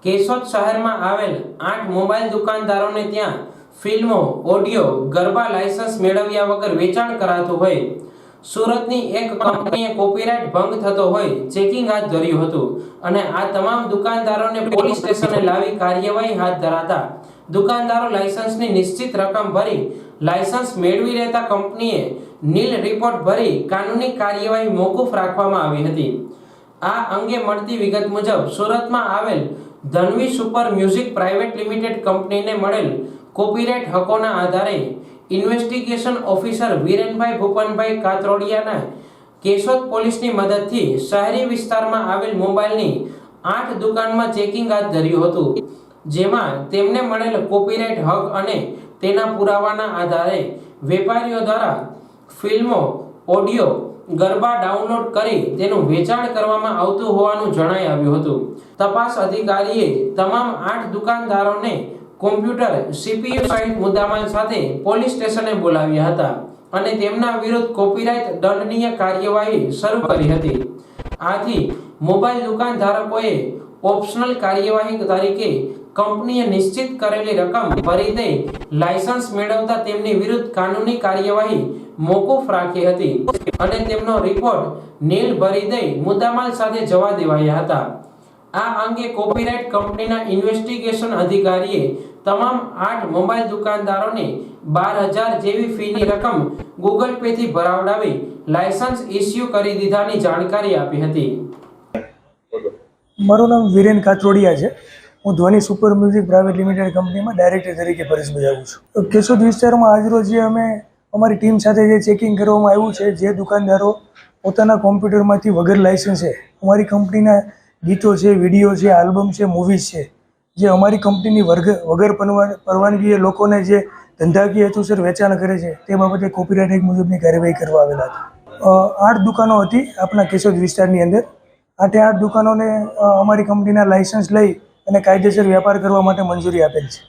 કેશોદ શહેરમાં આવેલ 8 મોબાઈલ દુકાનદારોને ત્યાં ફિલ્મો, ઓડિયો, ગરબા લાયસન્સ મેળવ્યા વગર વેચાણ કરાતું હોય સુરતની એક કંપનીએ કોપીરાઇટ ભંગ થતો હોય ચેકિંગ હાથ ધર્યું હતું અને આ તમામ દુકાનદારોને પોલીસ સ્ટેશને લાવી કાર્યવાહી હાથ ધરાતા દુકાનદારો લાયસન્સની નિશ્ચિત રકમ ભરી લાયસન્સ મેળવી રહેતા કંપનીએ નીલ રિપોર્ટ ભરી કાનૂની કાર્યવાહી મોકૂફ રાખવામાં આવી હતી। આ અંગે મળતી વિગત મુજબ સુરતમાં આવેલ ધનવી સુપર મ્યુઝિક પ્રાઇવેટ લિમિટેડ કંપનીને મળેલ કોપીરાઇટ હકોના આધારે ઇન્વેસ્ટિગેશન ઓફિસર વીરેનભાઈ ભૂપનભાઈ કાતરોડિયાના કેશોદ પોલીસની મદદથી શહેરી વિસ્તારમાં આવેલ મોબાઈલની 8 દુકાનમાં ચેકિંગ હાથ ધર્યું હતું, જેમાં તેમને મળેલ કોપીરાઇટ હક અને તેના પુરાવાના આધારે વેપારીઓ દ્વારા ફિલ્મો, ઓડિયો, ગરબા ડાઉનલોડ કરી તેનું વેચાણ કરવામાં આવતું હોવાનું જણાઈ આવ્યું હતું। તપાસ અધિકારીએ તમામ 8 દુકાનદારોને કોમ્પ્યુટર, CPU સહિત મુદ્દામાલ સાથે પોલીસ સ્ટેશને બોલાવ્યા હતા અને તેમના વિરુદ્ધ કોપીરાઇટ દંડનીય કાર્યવાહી શરૂ કરી હતી। આથી મોબાઈલ દુકાનધારકોએ ઓપ્શનલ કાર્યવાહી તરીકે કંપનીએ નિશ્ચિત કરેલી રકમ ભરી દઈ લાયસન્સ મેળવતા તેમની વિરુદ્ધ કાનૂની કાર્યવાહી મોકૂફ રાખી હતી અને તેમનો રિપોર્ટ નીલ ભરી દઈ મુદ્દામાલ સાથે જવા દેવાયા હતા। આ અંગે કોપીરાઇટ કંપનીના ઇન્વેસ્ટિગેશન અધિકારીએ તમામ 8 મોબાઈલ દુકાનદારોને 12,000 જેવી ફીની રકમ ગૂગલ પે થી ભરાવડાવી લાયસન્સ ઇસ્યુ કરી દીધાની જાણકારી આપી હતી। મારું નામ વીરેન કાતરોડિયા છે। હું ધ્વની સુપર મ્યુઝિક પ્રાઇવેટ લિમિટેડ કંપનીમાં ડાયરેક્ટર તરીકે ફરજ બજાવું છું। કેશોદ વિસ્તારમાં આજરોજ અમે અમારી ટીમ સાથે જે ચેકિંગ કરવામાં આવ્યું છે, જે દુકાનદારો પોતાના કોમ્પ્યુટરમાંથી વગર લાયસન્સે અમારી કંપનીના ગીતો છે, વિડીયો છે, આલ્બમ છે, મૂવીઝ છે, જે અમારી કંપનીની વગર પરવાનગીએ લોકોને જે ધંધાકીય હેતુસર વેચાણ કરે છે તે બાબતે કોપીરાઇટ એક્ટ મુજબની કાર્યવાહી કરવા આવેલા હતા। 8 દુકાનો હતી આપણા કેશોદ વિસ્તારની અંદર। 8 દુકાનોને અમારી કંપનીના લાયસન્સ લઈ અને કાયદેસર વેપાર કરવા માટે મંજૂરી આપેલ છે।